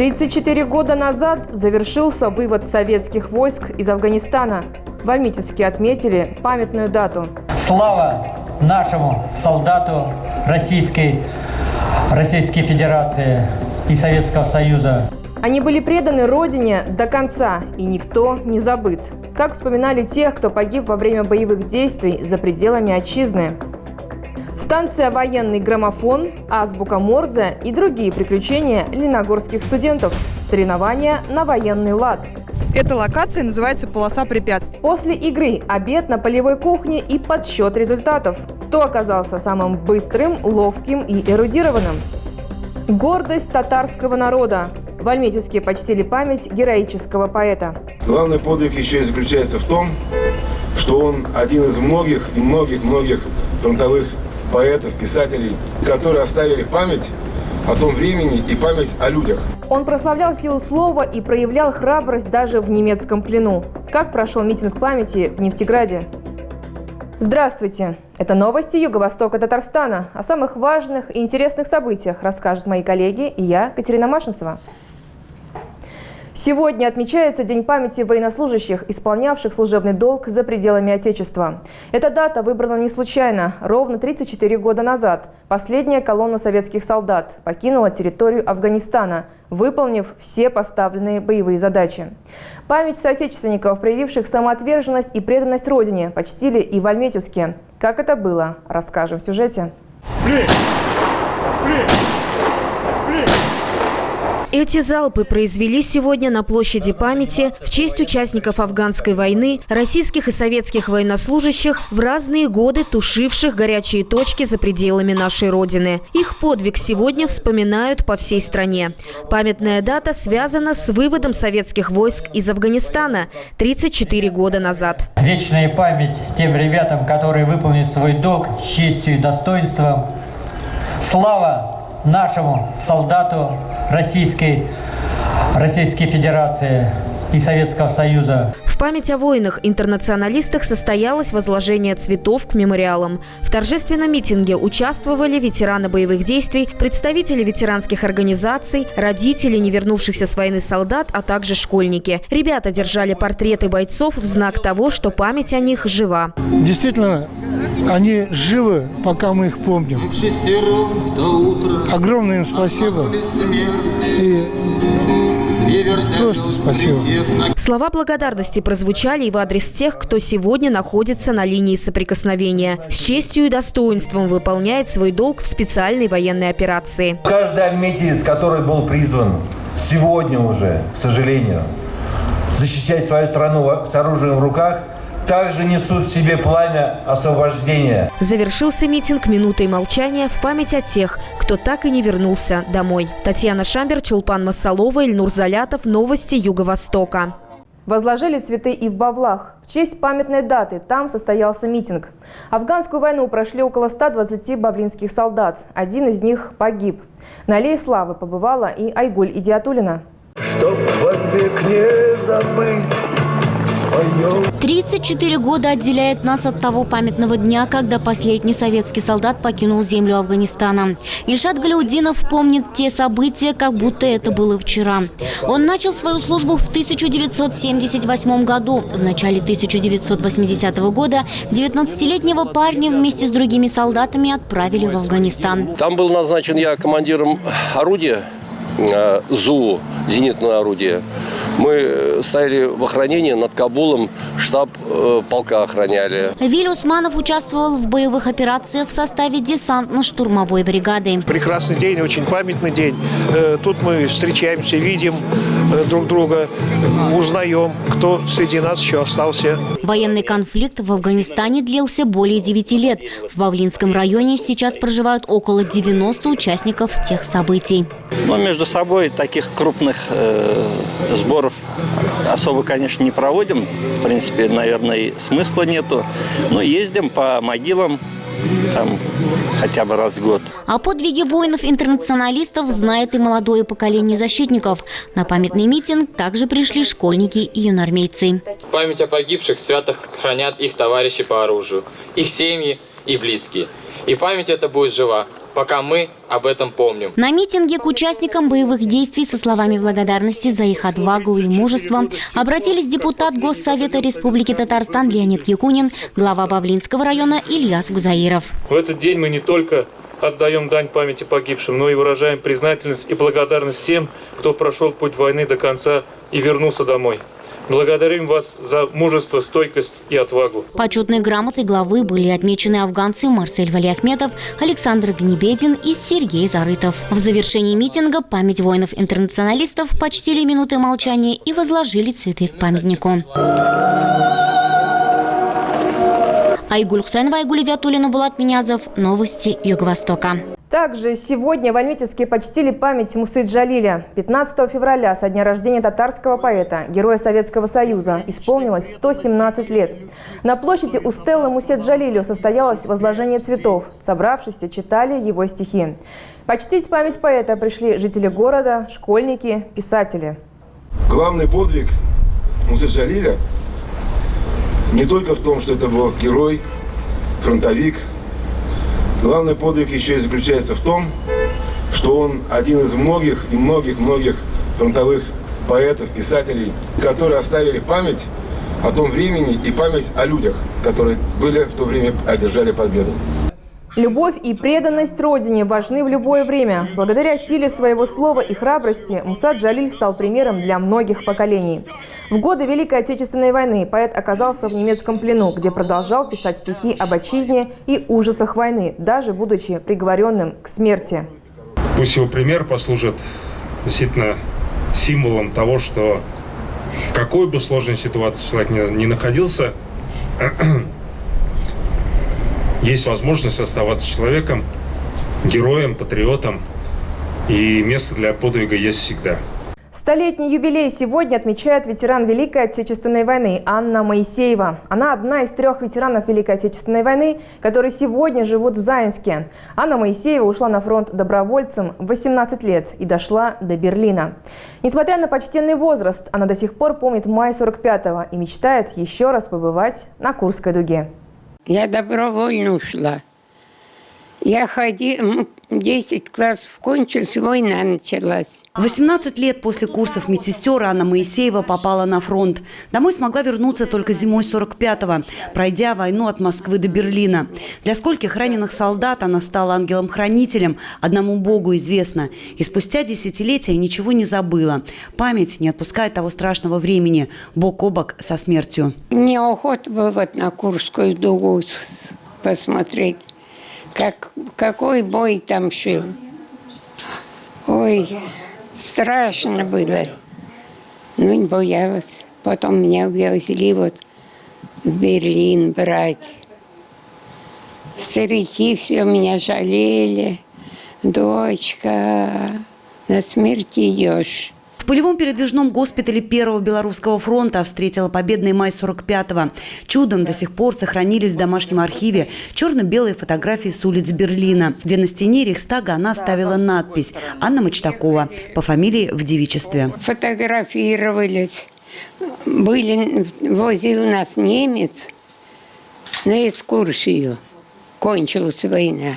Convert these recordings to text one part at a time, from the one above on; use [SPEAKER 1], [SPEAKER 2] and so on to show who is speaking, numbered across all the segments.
[SPEAKER 1] 34 года назад завершился вывод советских войск из Афганистана. В Альметьевске отметили памятную дату.
[SPEAKER 2] Слава нашему солдату Российской Федерации и Советского Союза.
[SPEAKER 1] Они были преданы Родине до конца, и никто не забыт. Как вспоминали тех, кто погиб во время боевых действий за пределами отчизны. Станция «Военный граммофон», азбука Морзе и другие приключения лениногорских студентов. Соревнования на военный лад.
[SPEAKER 3] Эта локация называется «Полоса препятствий».
[SPEAKER 1] После игры обед на полевой кухне и подсчет результатов. Кто оказался самым быстрым, ловким и эрудированным? Гордость татарского народа. В Альметьевске почтили память героического поэта.
[SPEAKER 4] Главный подвиг еще и заключается в том, что он один из многих фронтовых поэтов, писателей, которые оставили память о том времени и память о людях.
[SPEAKER 1] Он прославлял силу слова и проявлял храбрость даже в немецком плену. Как прошел митинг памяти в Нефтеграде? Здравствуйте! Это новости Юго-Востока Татарстана. О самых важных и интересных событиях расскажут мои коллеги и я, Катерина Машинцева. Сегодня отмечается День памяти военнослужащих, исполнявших служебный долг за пределами Отечества. Эта дата выбрана не случайно. Ровно 34 года назад последняя колонна советских солдат покинула территорию Афганистана, выполнив все поставленные боевые задачи. Память соотечественников, проявивших самоотверженность и преданность Родине, почтили и в Альметьевске. Как это было, расскажем в сюжете.
[SPEAKER 5] Эти залпы произвели сегодня на площади памяти в честь участников афганской войны, российских и советских военнослужащих, в разные годы тушивших горячие точки за пределами нашей Родины. Их подвиг сегодня вспоминают по всей стране. Памятная дата связана с выводом советских войск из Афганистана 34 года назад.
[SPEAKER 2] Вечная память тем ребятам, которые выполнили свой долг с честью и достоинством. Слава нашему солдату Российской Федерации и Советского Союза.
[SPEAKER 5] В память о воинах-интернационалистах состоялось возложение цветов к мемориалам. В торжественном митинге участвовали ветераны боевых действий, представители ветеранских организаций, родители не вернувшихся с войны солдат, а также школьники. Ребята держали портреты бойцов в знак того, что память о них жива.
[SPEAKER 6] Действительно, они живы, пока мы их помним. Огромное им спасибо. И просто спасибо.
[SPEAKER 5] Слова благодарности прозвучали и в адрес тех, кто сегодня находится на линии соприкосновения. С честью и достоинством выполняет свой долг в специальной военной операции.
[SPEAKER 7] Каждый альметьевец, который был призван сегодня уже, к сожалению, защищать свою страну с оружием в руках, также несут в себе пламя освобождения.
[SPEAKER 5] Завершился митинг минутой молчания в память о тех, кто так и не вернулся домой. Татьяна Шамбер, Чулпан Масалова, Ильнур Залятов. Новости Юго-Востока.
[SPEAKER 1] Возложили цветы и в Бавлах. В честь памятной даты там состоялся митинг. Афганскую войну прошли около 120 бавлинских солдат. Один из них погиб. На аллее славы побывала и Айгуль Идиатуллина.
[SPEAKER 8] Чтоб вовек не забыть.
[SPEAKER 9] 34 года отделяет нас от того памятного дня, когда последний советский солдат покинул землю Афганистана. Ильшат Галяутдинов помнит те события, как будто это было вчера. Он начал свою службу в 1978 году. В начале 1980 года 19-летнего парня вместе с другими солдатами отправили в Афганистан.
[SPEAKER 10] Там был назначен я командиром орудия ЗУ, зенитное орудие. Мы стояли в охранении над Кабулом, штаб полка охраняли.
[SPEAKER 9] Виль Усманов участвовал в боевых операциях в составе десантно-штурмовой бригады.
[SPEAKER 11] Прекрасный день, очень памятный день. Тут мы встречаемся, видим друг друга, узнаем, кто среди нас еще остался.
[SPEAKER 9] Военный конфликт в Афганистане длился более 9 лет. В Бавлинском районе сейчас проживают около 90 участников тех событий.
[SPEAKER 12] Но между собой таких крупных сборов особо, конечно, не проводим. В принципе, наверное, и смысла нету. Но ездим по могилам там хотя бы раз в год.
[SPEAKER 9] О подвиге воинов-интернационалистов знает и молодое поколение защитников. На памятный митинг также пришли школьники и юноармейцы.
[SPEAKER 13] Память о погибших свято хранят их товарищи по оружию, их семьи и близкие. И память эта будет жива. пока мы об этом помним.
[SPEAKER 9] На митинге к участникам боевых действий со словами благодарности за их отвагу и мужество обратились депутат Госсовета Республики Татарстан Леонид Якунин, глава Бавлинского района Ильяс Гузаиров.
[SPEAKER 14] В этот день мы не только отдаем дань памяти погибшим, но и выражаем признательность и благодарность всем, кто прошел путь войны до конца и вернулся домой. Благодарим вас за мужество, стойкость и отвагу.
[SPEAKER 9] Почетной грамотой главы были отмечены афганцы Марсель Валиахметов, Александр Гнебедин и Сергей Зарытов. В завершении митинга память воинов-интернационалистов почтили минуты молчания и возложили цветы к памятнику. Айгуль Хусайнова, Айгуль Идиатуллина, Булат Минязов. Новости Юго-Востока.
[SPEAKER 1] Также сегодня в Альметьевске почтили память Мусы Джалиля. 15 февраля, со дня рождения татарского поэта, героя Советского Союза, исполнилось 117 лет. На площади у стелы Мусе Джалилю состоялось возложение цветов. Собравшиеся читали его стихи. Почтить память поэта пришли жители города, школьники, писатели.
[SPEAKER 4] Главный подвиг Мусы Джалиля не только в том, что это был герой, фронтовик. Главный подвиг еще и заключается в том, что он один из многих фронтовых поэтов, писателей, которые оставили память о том времени и память о людях, которые были в то время, одержали победу.
[SPEAKER 1] Любовь и преданность Родине важны в любое время. Благодаря силе своего слова и храбрости Муса Джалиль стал примером для многих поколений. В годы Великой Отечественной войны поэт оказался в немецком плену, где продолжал писать стихи об отчизне и ужасах войны, даже будучи приговоренным к смерти.
[SPEAKER 15] Пусть его пример послужит действительно символом того, что в какой бы сложной ситуации человек ни находился, есть возможность оставаться человеком, героем, патриотом, и место для подвига есть всегда.
[SPEAKER 1] Столетний юбилей сегодня отмечает ветеран Великой Отечественной войны Анна Моисеева. Она одна из 3 ветеранов Великой Отечественной войны, которые сегодня живут в Заинске. Анна Моисеева ушла на фронт добровольцем в 18 лет и дошла до Берлина. Несмотря на почтенный возраст, она до сих пор помнит май 45-го и мечтает еще раз побывать на Курской дуге.
[SPEAKER 16] Я добровольно ушла. Я ходила, 10 классов кончилось, война началась.
[SPEAKER 17] 18 лет после курсов медсестер Анна Моисеева попала на фронт. Домой смогла вернуться только зимой 45-го, пройдя войну от Москвы до Берлина. Для скольких раненых солдат она стала ангелом-хранителем, одному Богу известно. И спустя десятилетия ничего не забыла. Память не отпускает того страшного времени, бок о бок со смертью.
[SPEAKER 16] Мне охота было вот на Курскую дугу посмотреть. Какой бой там шел. Ой, страшно было. Ну, не боялась. Потом меня увезли вот в Берлин брать. Старики все меня жалели. Дочка, на смерть идешь.
[SPEAKER 17] В полевом передвижном госпитале Первого Белорусского фронта встретила победный май 45-го. Чудом до сих пор сохранились в домашнем архиве черно-белые фотографии с улиц Берлина, где на стене Рейхстага она ставила надпись «Анна Мачтакова» по фамилии в девичестве.
[SPEAKER 16] Фотографировались. Возил нас немец на экскурсию. Кончилась война.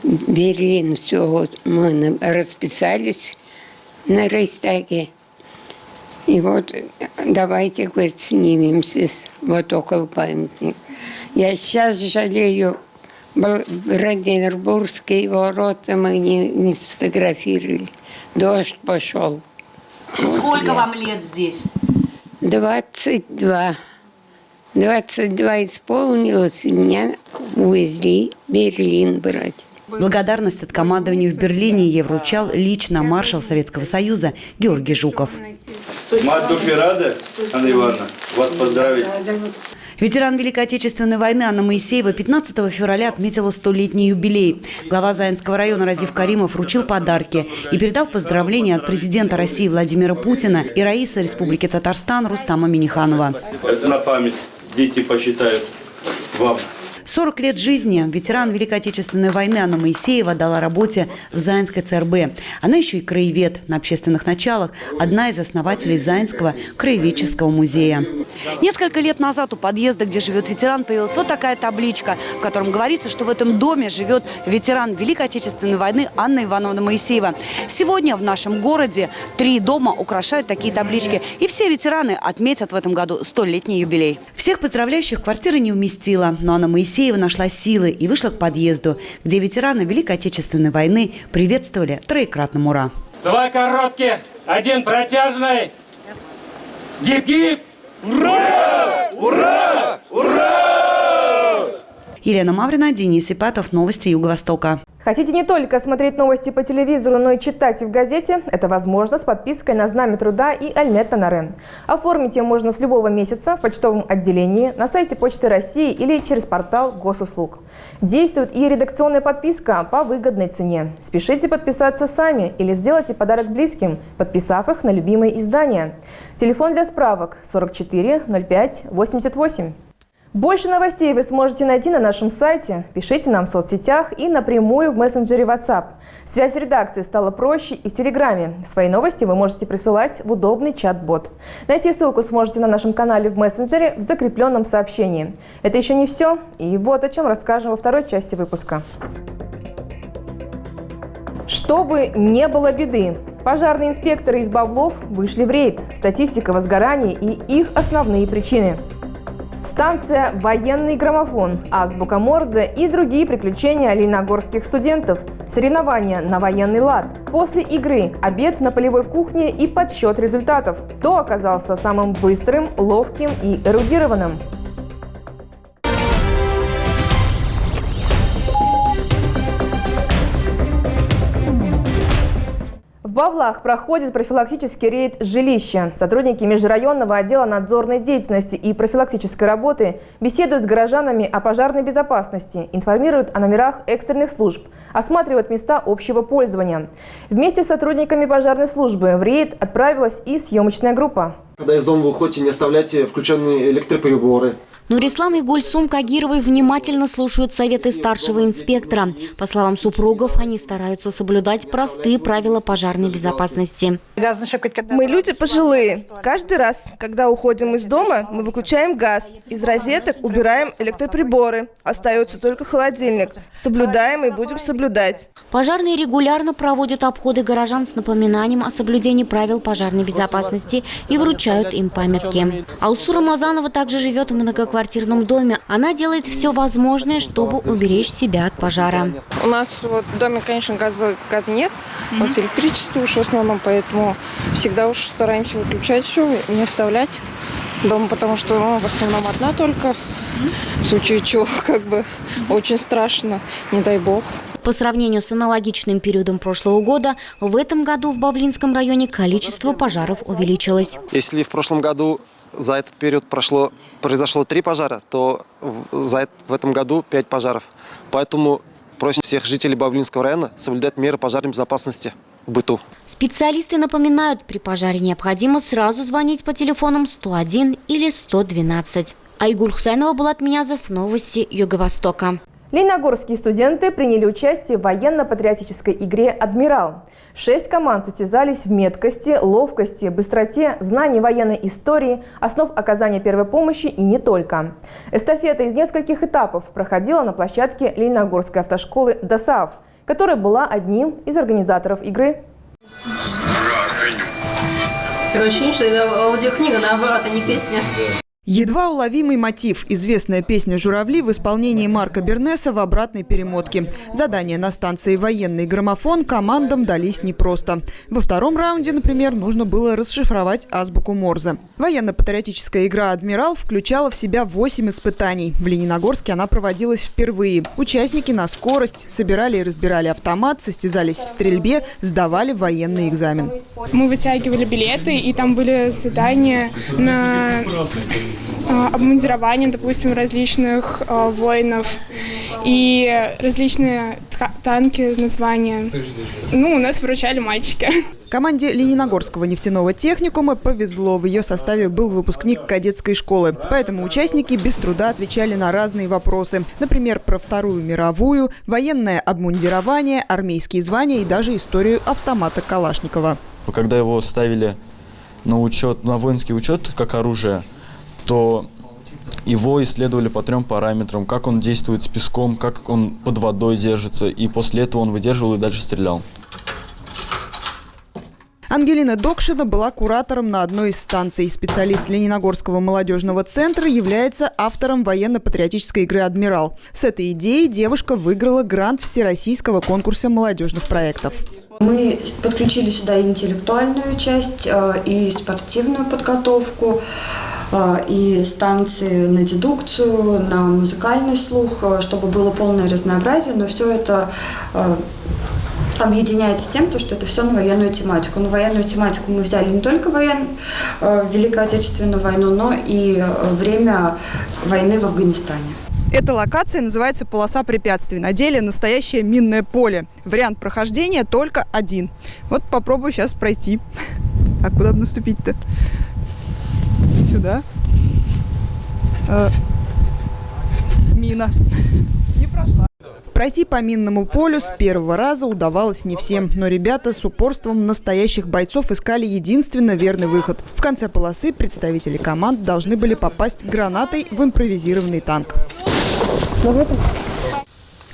[SPEAKER 16] Берлин, все, вот мы расписались на Рейхстаге. И вот давайте, говорит, снимемся вот около памятника. Я сейчас жалею, Бранденбургские ворота мы не сфотографировали. Дождь пошел.
[SPEAKER 17] Сколько вам лет здесь?
[SPEAKER 16] 22. 22 исполнилось, и меня увезли в Берлин брать.
[SPEAKER 17] Благодарность от командования в Берлине ей вручал лично маршал Советского Союза Георгий Жуков.
[SPEAKER 18] Мать души рада, Анна Ивановна, вас поздравить.
[SPEAKER 17] Ветеран Великой Отечественной войны Анна Моисеева 15 февраля отметила 100-летний юбилей. Глава Заинского района Разиф Каримов вручил подарки и передал поздравления от президента России Владимира Путина и раиса Республики Татарстан Рустама Минниханова.
[SPEAKER 18] Это на память. Дети посчитают вам.
[SPEAKER 17] 40 лет жизни ветеран Великой Отечественной войны Анна Моисеева дала работе в Заинской ЦРБ. Она еще и краевед на общественных началах, одна из основателей Заинского краеведческого музея. Несколько лет назад у подъезда, где живет ветеран, появилась вот такая табличка, в котором говорится, что в этом доме живет ветеран Великой Отечественной войны Анна Ивановна Моисеева. Сегодня в нашем городе 3 дома украшают такие таблички. И все ветераны отметят в этом году 100-летний юбилей. Всех поздравляющих квартира не уместила, но Анна Моисеева нашла силы и вышла к подъезду, где ветераны Великой Отечественной войны приветствовали троекратным «Ура».
[SPEAKER 19] 2 коротких, 1 протяжный. Гип-гип! Ура! Ура! Ура!
[SPEAKER 17] Елена Маврина, Денис Ипатов, новости Юго-Востока.
[SPEAKER 1] Хотите не только смотреть новости по телевизору, но и читать их в газете? Это возможно с подпиской на Знамя труда и Альмет Танаре. Оформить ее можно с любого месяца в почтовом отделении, на сайте Почты России или через портал Госуслуг. Действует и редакционная подписка по выгодной цене. Спешите подписаться сами или сделайте подарок близким, подписав их на любимые издания. Телефон для справок 44 05 88. Больше новостей вы сможете найти на нашем сайте. Пишите нам в соцсетях и напрямую в мессенджере WhatsApp. Связь редакции стала проще и в Телеграме. Свои новости вы можете присылать в удобный чат-бот. Найти ссылку сможете на нашем канале в мессенджере в закрепленном сообщении. Это еще не все. И вот о чем расскажем во второй части выпуска. Чтобы не было беды. Пожарные инспекторы из Бавлов вышли в рейд. Статистика возгораний и их основные причины. Станция «Военный граммофон», азбука Морзе и другие приключения лениногорских студентов. Соревнования на военный лад. После игры обед на полевой кухне и подсчет результатов. Кто оказался самым быстрым, ловким и эрудированным? В Бавлах проходит профилактический рейд жилища. Сотрудники межрайонного отдела надзорной деятельности и профилактической работы беседуют с горожанами о пожарной безопасности, информируют о номерах экстренных служб, осматривают места общего пользования. Вместе с сотрудниками пожарной службы в рейд отправилась и съемочная группа.
[SPEAKER 20] Когда из дома вы уходите, не оставляйте включенные электроприборы.
[SPEAKER 9] Нурислам и Гульсум Кагировой внимательно слушают советы старшего инспектора. По словам супругов, они стараются соблюдать простые правила пожарной безопасности.
[SPEAKER 21] Мы люди пожилые. Каждый раз, когда уходим из дома, мы выключаем газ. Из розеток убираем электроприборы. Остается только холодильник. Соблюдаем и будем соблюдать.
[SPEAKER 9] Пожарные регулярно проводят обходы горожан с напоминанием о соблюдении правил пожарной безопасности и вручают им памятки. Алсу Рамазанова также живет в многоквартирном доме. Она делает все возможное, чтобы уберечь себя от пожара.
[SPEAKER 22] У нас вот в доме, конечно, газа нет, у нас электричество уж в основном, поэтому всегда уж стараемся выключать все, не оставлять дома, потому что в основном одна только. В случае чего, очень страшно, не дай бог.
[SPEAKER 9] По сравнению с аналогичным периодом прошлого года, в этом году в Бавлинском районе количество пожаров увеличилось.
[SPEAKER 20] Если в прошлом году за этот период произошло 3 пожара, то в этом году 5 пожаров. Поэтому просим всех жителей Бавлинского района соблюдать меры пожарной безопасности в быту.
[SPEAKER 9] Специалисты напоминают, при пожаре необходимо сразу звонить по телефонам 101 или 112. Айгуль Хусайнова, Булат Минязов, новости Юго-Востока.
[SPEAKER 1] Лениногорские студенты приняли участие в военно-патриотической игре «Адмирал». 6 команд состязались в меткости, ловкости, быстроте, знании военной истории, основ оказания первой помощи и не только. Эстафета из нескольких этапов проходила на площадке Лениногорской автошколы ДОСААФ, которая была одним из организаторов игры.
[SPEAKER 23] Такое ощущение, что это аудиокнига, наоборот, а не песня.
[SPEAKER 3] Едва уловимый мотив. Известная песня «Журавли» в исполнении Марка Бернеса в обратной перемотке. Задания на станции «Военный граммофон» командам дались непросто. Во втором раунде, например, нужно было расшифровать азбуку Морзе. Военно-патриотическая игра «Адмирал» включала в себя 8 испытаний. В Лениногорске она проводилась впервые. Участники на скорость собирали и разбирали автомат, состязались в стрельбе, сдавали военный экзамен.
[SPEAKER 24] Мы вытягивали билеты, и там были задания на обмундирование, допустим, различных воинов. и различные танки, названия. Ну, у нас вручали мальчики.
[SPEAKER 3] Команде Лениногорского нефтяного техникума повезло. В ее составе был выпускник кадетской школы. Поэтому участники без труда отвечали на разные вопросы. Например, про Вторую мировую, военное обмундирование, армейские звания и даже историю автомата Калашникова.
[SPEAKER 2] Когда его ставили на учет, на воинский учет как оружие, то его исследовали по 3 параметрам. Как он действует с песком, как он под водой держится. И после этого он выдерживал и дальше стрелял.
[SPEAKER 3] Ангелина Докшина была куратором на одной из станций. Специалист Лениногорского молодежного центра является автором военно-патриотической игры «Адмирал». С этой идеей девушка выиграла грант Всероссийского конкурса молодежных проектов.
[SPEAKER 5] Мы подключили сюда интеллектуальную часть, и спортивную подготовку, и станции на дедукцию, на музыкальный слух, чтобы было полное разнообразие, но все это объединяется тем, что это все на военную тематику. Но военную тематику мы взяли не только Великую Отечественную войну, но и время войны в Афганистане.
[SPEAKER 3] Эта локация называется «Полоса препятствий». На деле настоящее минное поле. Вариант прохождения только один. Вот попробую сейчас пройти. А куда бы наступить-то? Сюда. Мина. Не прошла. Пройти по минному полю с первого раза удавалось не всем, но ребята с упорством настоящих бойцов искали единственно верный выход. В конце полосы представители команд должны были попасть гранатой в импровизированный танк.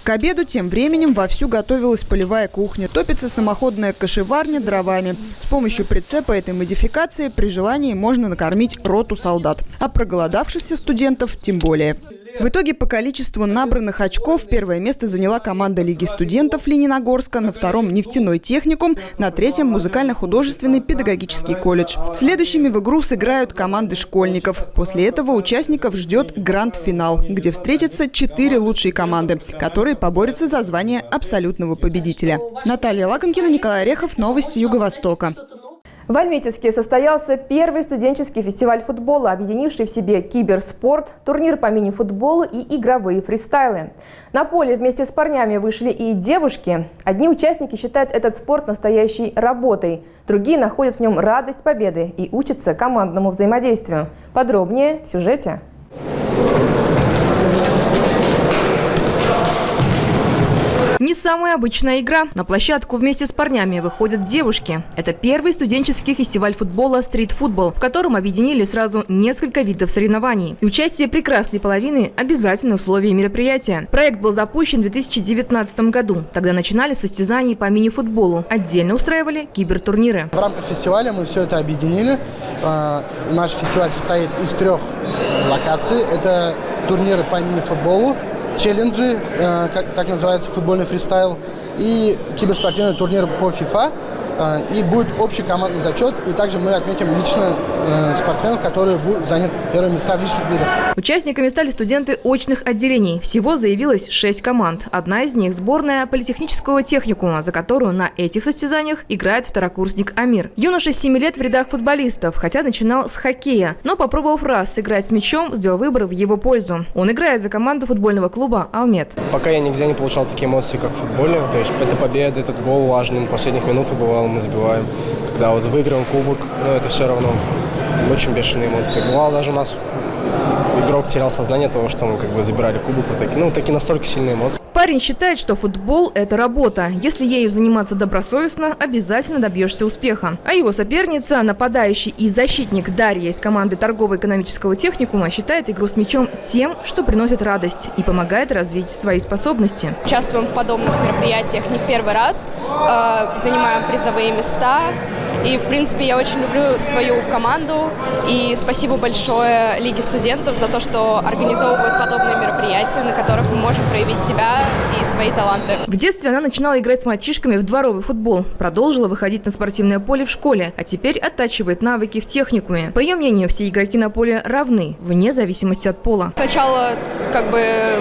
[SPEAKER 3] К обеду тем временем вовсю готовилась полевая кухня. Топится самоходная кашеварня дровами. С помощью прицепа этой модификации при желании можно накормить роту солдат. А проголодавшихся студентов тем более. В итоге по количеству набранных очков первое место заняла команда Лиги студентов Лениногорска, на втором нефтяной техникум, на третьем музыкально-художественный педагогический колледж. Следующими в игру сыграют команды школьников. После этого участников ждет гранд-финал, где встретятся 4 лучшие команды, которые поборются за звание абсолютного победителя. Наталья Лакомкина, Николай Орехов, новости Юго-Востока.
[SPEAKER 1] В Альметьевске состоялся первый студенческий фестиваль футбола, объединивший в себе киберспорт, турнир по мини-футболу и игровые фристайлы. На поле вместе с парнями вышли и девушки. Одни участники считают этот спорт настоящей работой, другие находят в нем радость победы и учатся командному взаимодействию. Подробнее в сюжете. Не самая обычная игра. На площадку вместе с парнями выходят девушки. Это первый студенческий фестиваль футбола «Стрит-футбол», в котором объединили сразу несколько видов соревнований. И участие прекрасной половины – обязательное условие мероприятия. Проект был запущен в 2019 году. Тогда начинали состязаний по мини-футболу. Отдельно устраивали кибертурниры.
[SPEAKER 6] В рамках фестиваля мы все это объединили. Наш фестиваль состоит из 3 локаций. Это турниры по мини-футболу, челленджи, так называется футбольный фристайл, и киберспортивный турнир по FIFA. И будет общий командный зачет. И также мы отметим лично спортсменов, которые будут заняты первые места в личных видах.
[SPEAKER 1] Участниками стали студенты очных отделений. Всего заявилось 6 команд. Одна из них – сборная политехнического техникума, за которую на этих состязаниях играет второкурсник Амир. Юноша 7 лет в рядах футболистов, хотя начинал с хоккея. Но, попробовав раз сыграть с мячом, сделал выбор в его пользу. Он играет за команду футбольного клуба «Алмет».
[SPEAKER 7] Пока я нигде не получал такие эмоции, как в футболе. То есть это победа, этот гол важный. На последних минутах бывало, мы забиваем. Когда вот выиграем кубок, но это все равно очень бешеные эмоции. Бывало даже у нас игрок терял сознание того, что мы как бы забирали кубок. Вот такие настолько сильные эмоции.
[SPEAKER 1] Парень считает, что футбол – это работа. Если ею заниматься добросовестно, обязательно добьешься успеха. А его соперница, нападающий и защитник Дарья из команды торгово-экономического техникума, считает игру с мячом тем, что приносит радость и помогает развить свои способности.
[SPEAKER 24] Участвуем в подобных мероприятиях не в первый раз, занимаем призовые места. И, в принципе, я очень люблю свою команду. И спасибо большое Лиге студентов за то, что организовывают подобные мероприятия, на которых мы можем проявить себя и свои таланты.
[SPEAKER 1] В детстве она начинала играть с мальчишками в дворовый футбол. Продолжила выходить на спортивное поле в школе, а теперь оттачивает навыки в техникуме. По ее мнению, все игроки на поле равны, вне зависимости от пола.
[SPEAKER 24] Сначала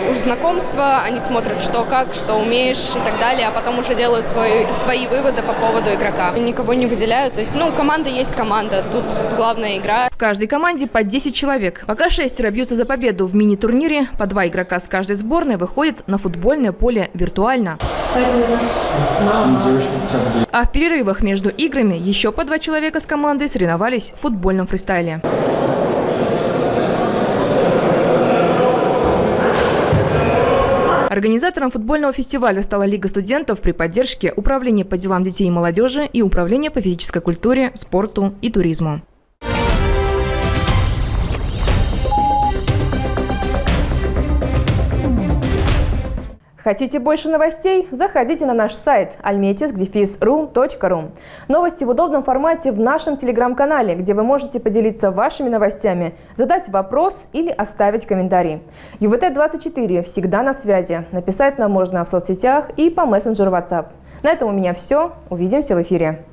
[SPEAKER 24] уже знакомство, они смотрят, что как, что умеешь и так далее, а потом уже делают свои выводы по поводу игрока. Никого не выделяют. играю. То есть, команда есть команда, тут главная игра.
[SPEAKER 1] В каждой команде по 10 человек. Пока 6 бьются за победу в мини-турнире, по 2 игрока с каждой сборной выходят на футбольное поле виртуально. А в перерывах между играми еще по 2 человека с командой соревновались в футбольном фристайле. Организатором футбольного фестиваля стала Лига студентов при поддержке Управления по делам детей и молодежи и Управления по физической культуре, спорту и туризму. Хотите больше новостей? Заходите на наш сайт almetis-ru.ru. Новости в удобном формате в нашем телеграм-канале, где вы можете поделиться вашими новостями, задать вопрос или оставить комментарий. ЮВТ-24 всегда на связи. Написать нам можно в соцсетях и по мессенджеру WhatsApp. На этом у меня все. Увидимся в эфире.